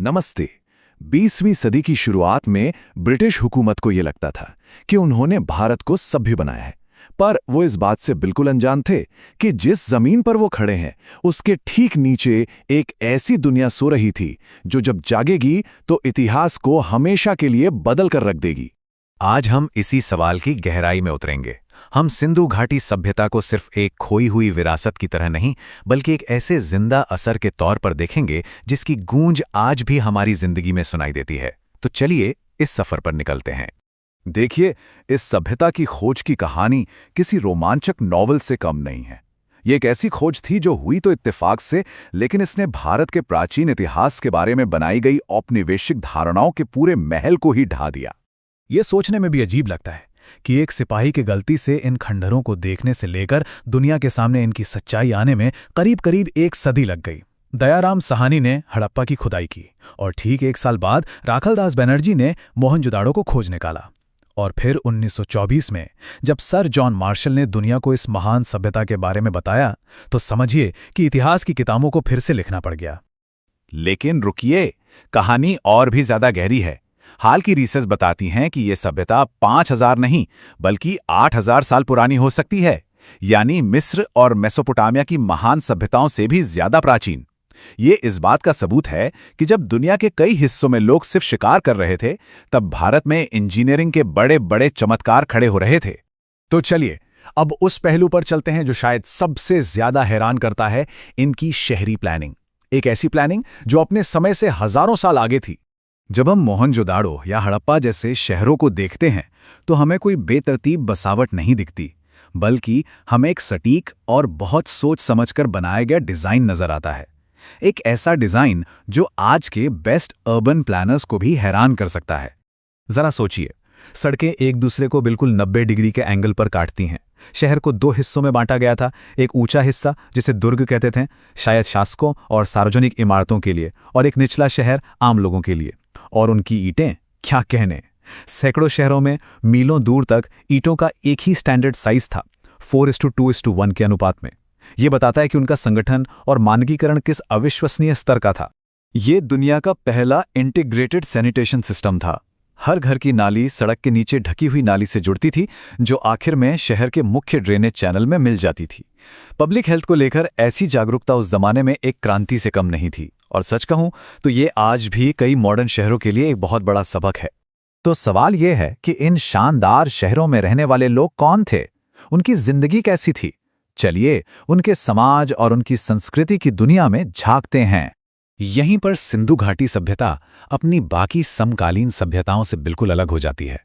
नमस्ते। 20वीं सदी की शुरुआत में ब्रिटिश हुकूमत को यह लगता था कि उन्होंने भारत को सभ्य बनाया है, पर वो इस बात से बिल्कुल अनजान थे कि जिस जमीन पर वो खड़े हैं उसके ठीक नीचे एक ऐसी दुनिया सो रही थी जो जब जागेगी तो इतिहास को हमेशा के लिए बदल कर रख देगी। आज हम इसी सवाल की गहराई में उतरेंगे। हम सिंधु घाटी सभ्यता को सिर्फ एक खोई हुई विरासत की तरह नहीं, बल्कि एक ऐसे जिंदा असर के तौर पर देखेंगे जिसकी गूंज आज भी हमारी जिंदगी में सुनाई देती है। तो चलिए इस सफर पर निकलते हैं। देखिए, इस सभ्यता की खोज की कहानी किसी रोमांचक नॉवल से कम नहीं है। ये एक ऐसी खोज थी जो हुई तो इत्तेफाक से, लेकिन इसने भारत के प्राचीन इतिहास के बारे में बनाई गई औपनिवेशिक धारणाओं के पूरे महल को ही ढा दिया। ये सोचने में भी अजीब लगता है कि एक सिपाही की गलती से इन खंडहरों को देखने से लेकर दुनिया के सामने इनकी सच्चाई आने में करीब करीब एक सदी लग गई। दयाराम साहनी ने हड़प्पा की खुदाई की और ठीक एक साल बाद राखलदास बनर्जी ने मोहनजोदाड़ो को खोज निकाला। और फिर 1924 में जब सर जॉन मार्शल ने दुनिया को इस महान सभ्यता के बारे में बताया, तो समझिए कि इतिहास की किताबों को फिर से लिखना पड़ गया। लेकिन रुकिए, कहानी और भी ज्यादा गहरी है। हाल की रिसर्च बताती हैं कि यह सभ्यता 5000 नहीं बल्कि 8000 साल पुरानी हो सकती है, यानी मिस्र और मेसोपोटामिया की महान सभ्यताओं से भी ज्यादा प्राचीन। ये इस बात का सबूत है कि जब दुनिया के कई हिस्सों में लोग सिर्फ शिकार कर रहे थे, तब भारत में इंजीनियरिंग के बड़े बड़े चमत्कार खड़े हो रहे थे। तो चलिए अब उस पहलू पर चलते हैं जो शायद सबसे ज्यादा हैरान करता है, इनकी शहरी प्लानिंग। एक ऐसी प्लानिंग जो अपने समय से हजारों साल आगे थी। जब हम मोहनजोदाड़ो या हड़प्पा जैसे शहरों को देखते हैं तो हमें कोई बेतरतीब बसावट नहीं दिखती, बल्कि हमें एक सटीक और बहुत सोच समझकर बनाया गया डिजाइन नजर आता है। एक ऐसा डिजाइन जो आज के बेस्ट अर्बन प्लानर्स को भी हैरान कर सकता है। जरा सोचिए, सड़कें एक दूसरे को बिल्कुल 90 डिग्री के एंगल पर काटती हैं। शहर को 2 हिस्सों में बांटा गया था, एक ऊंचा हिस्सा जिसे दुर्ग कहते थे, शायद शासकों और सार्वजनिक इमारतों के लिए, और एक निचला शहर आम लोगों के लिए। और उनकी ईंटें, क्या कहने, सैकड़ों शहरों में मीलों दूर तक ईंटों का एक ही स्टैंडर्ड साइज था, 4:2:1 के अनुपात में। यह बताता है कि उनका संगठन और मानकीकरण किस अविश्वसनीय स्तर का था। ये दुनिया का पहला इंटीग्रेटेड सैनिटेशन सिस्टम था। हर घर की नाली सड़क के नीचे ढकी हुई नाली से जुड़ती थी, जो आखिर में शहर के मुख्य ड्रेनेज चैनल में मिल जाती थी। पब्लिक हेल्थ को लेकर ऐसी जागरूकता उस जमाने में एक क्रांति से कम नहीं थी, और सच कहूं तो ये आज भी कई मॉडर्न शहरों के लिए एक बहुत बड़ा सबक है। तो सवाल यह है कि इन शानदार शहरों में रहने वाले लोग कौन थे, उनकी जिंदगी कैसी थी। चलिए उनके समाज और उनकी संस्कृति की दुनिया में झांकते हैं। यहीं पर सिंधु घाटी सभ्यता अपनी बाकी समकालीन सभ्यताओं से बिल्कुल अलग हो जाती है।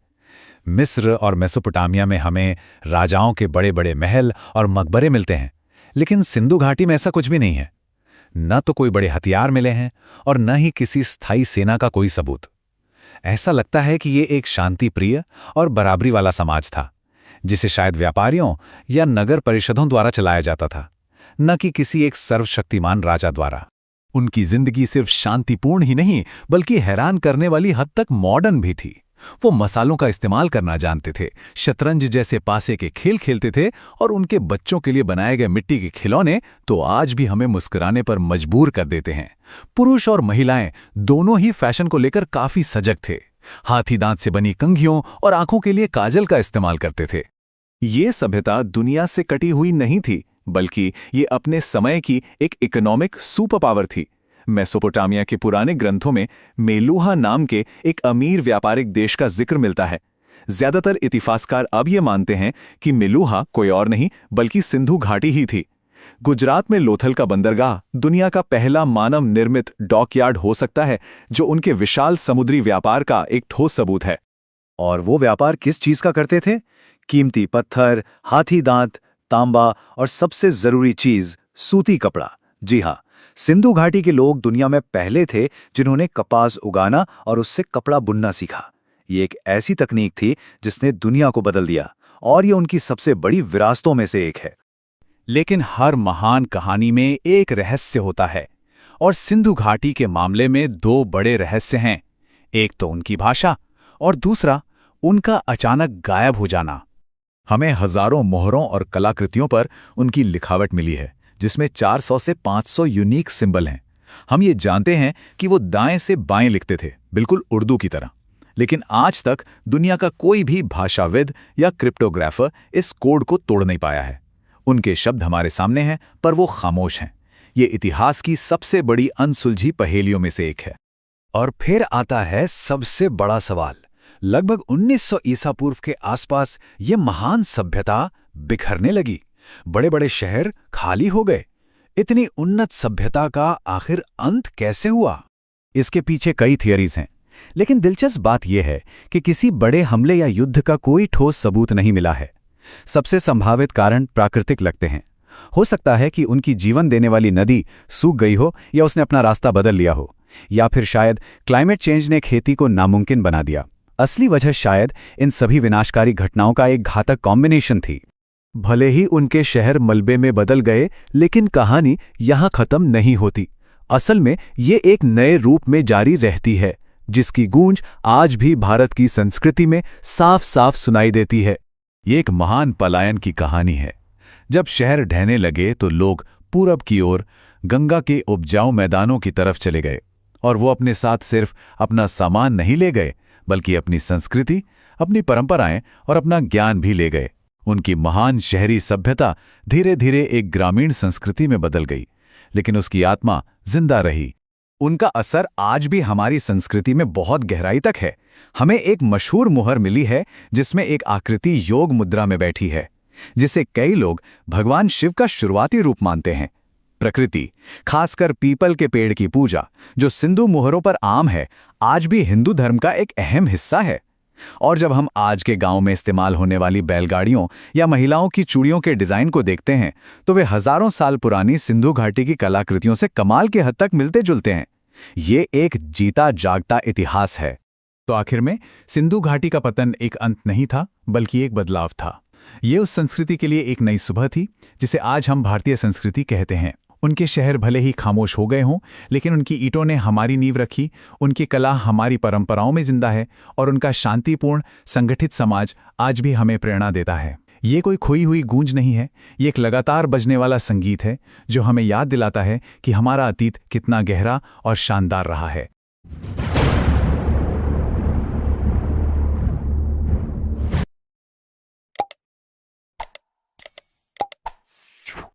मिस्र और मेसोपोटामिया में हमें राजाओं के बड़े बड़े महल और मकबरे मिलते हैं, लेकिन सिंधु घाटी में ऐसा कुछ भी नहीं है। न तो कोई बड़े हथियार मिले हैं और न ही किसी स्थायी सेना का कोई सबूत। ऐसा लगता है कि ये एक शांति प्रिय और बराबरी वाला समाज था, जिसे शायद व्यापारियों या नगर परिषदों द्वारा चलाया जाता था, न कि किसी एक सर्वशक्तिमान राजा द्वारा। उनकी जिंदगी सिर्फ शांतिपूर्ण ही नहीं बल्कि हैरान करने वाली हद तक मॉडर्न भी थी। वो मसालों का इस्तेमाल करना जानते थे, शतरंज जैसे पासे के खेल खेलते थे, और उनके बच्चों के लिए बनाए गए मिट्टी के खिलौने तो आज भी हमें मुस्कुराने पर मजबूर कर देते हैं। पुरुष और महिलाएं दोनों ही फैशन को लेकर काफी सजग थे। हाथी दांत से बनी कंघियों और आंखों के लिए काजल का इस्तेमाल करते थे। ये सभ्यता दुनिया से कटी हुई नहीं थी, बल्कि ये अपने समय की एक इकोनॉमिक सुपर पावर थी। मेसोपोटामिया के पुराने ग्रंथों में मेलूहा नाम के एक अमीर व्यापारिक देश का जिक्र मिलता है। ज्यादातर इतिहासकार अब ये मानते हैं कि मेलूहा कोई और नहीं बल्कि सिंधु घाटी ही थी। गुजरात में लोथल का बंदरगाह दुनिया का पहला मानव निर्मित डॉकयार्ड हो सकता है, जो उनके विशाल समुद्री व्यापार का एक ठोस सबूत है। और वो व्यापार किस चीज का करते थे? कीमती पत्थर, हाथी दांत, तांबा और सबसे जरूरी चीज सूती कपड़ा। जी हाँ, सिंधु घाटी के लोग दुनिया में पहले थे जिन्होंने कपास उगाना और उससे कपड़ा बुनना सीखा। ये एक ऐसी तकनीक थी जिसने दुनिया को बदल दिया, और ये उनकी सबसे बड़ी विरासतों में से एक है। लेकिन हर महान कहानी में एक रहस्य होता है, और सिंधु घाटी के मामले में 2 बड़े रहस्य हैं। एक तो उनकी भाषा और दूसरा उनका अचानक गायब हो जाना। हमें हजारों मोहरों और कलाकृतियों पर उनकी लिखावट मिली है, जिसमें 400 से 500 यूनिक सिंबल हैं। हम ये जानते हैं कि वो दाएं से बाएं लिखते थे, बिल्कुल उर्दू की तरह। लेकिन आज तक दुनिया का कोई भी भाषाविद या क्रिप्टोग्राफर इस कोड को तोड़ नहीं पाया है। उनके शब्द हमारे सामने हैं, पर वो खामोश हैं। ये इतिहास की सबसे बड़ी अनसुलझी पहेलियों में से एक है। और फिर आता है सबसे बड़ा सवाल। लगभग 1900 ईसा पूर्व के आसपास ये महान सभ्यता बिखरने लगी। बड़े बड़े शहर खाली हो गए। इतनी उन्नत सभ्यता का आखिर अंत कैसे हुआ? इसके पीछे कई थियरीज हैं, लेकिन दिलचस्प बात यह है कि किसी बड़े हमले या युद्ध का कोई ठोस सबूत नहीं मिला है। सबसे संभावित कारण प्राकृतिक लगते हैं। हो सकता है कि उनकी जीवन देने वाली नदी सूख गई हो, या उसने अपना रास्ता बदल लिया हो, या फिर शायद क्लाइमेट चेंज ने खेती को नामुमकिन बना दिया। असली वजह शायद इन सभी विनाशकारी घटनाओं का एक घातक कॉम्बिनेशन थी। भले ही उनके शहर मलबे में बदल गए, लेकिन कहानी यहां खत्म नहीं होती। असल में ये एक नए रूप में जारी रहती है, जिसकी गूंज आज भी भारत की संस्कृति में साफ साफ सुनाई देती है। ये एक महान पलायन की कहानी है। जब शहर ढहने लगे तो लोग पूरब की ओर गंगा के उपजाऊ मैदानों की तरफ चले गए, और वो अपने साथ सिर्फ अपना सामान नहीं ले गए, बल्कि अपनी संस्कृति, अपनी परंपराएं और अपना ज्ञान भी ले गए। उनकी महान शहरी सभ्यता धीरे धीरे एक ग्रामीण संस्कृति में बदल गई, लेकिन उसकी आत्मा जिंदा रही। उनका असर आज भी हमारी संस्कृति में बहुत गहराई तक है। हमें एक मशहूर मुहर मिली है जिसमें एक आकृति योग मुद्रा में बैठी है, जिसे कई लोग भगवान शिव का शुरुआती रूप मानते हैं। प्रकृति, खासकर पीपल के पेड़ की पूजा, जो सिंधु मुहरों पर आम है, आज भी हिंदू धर्म का एक अहम हिस्सा है। और जब हम आज के गांव में इस्तेमाल होने वाली बैलगाड़ियों या महिलाओं की चूड़ियों के डिजाइन को देखते हैं, तो वे हजारों साल पुरानी सिंधु घाटी की कलाकृतियों से कमाल के हद तक मिलते जुलते हैं। ये एक जीता जागता इतिहास है। तो आखिर में सिंधु घाटी का पतन एक अंत नहीं था, बल्कि एक बदलाव था। ये उस संस्कृति के लिए एक नई सुबह थी, जिसे आज हम भारतीय संस्कृति कहते हैं। उनके शहर भले ही खामोश हो गए हों, लेकिन उनकी ईंटों ने हमारी नींव रखी, उनकी कला हमारी परंपराओं में जिंदा है, और उनका शांतिपूर्ण संगठित समाज आज भी हमें प्रेरणा देता है। ये कोई खोई हुई गूंज नहीं है, ये एक लगातार बजने वाला संगीत है, जो हमें याद दिलाता है कि हमारा अतीत कितना गहरा और शानदार रहा है।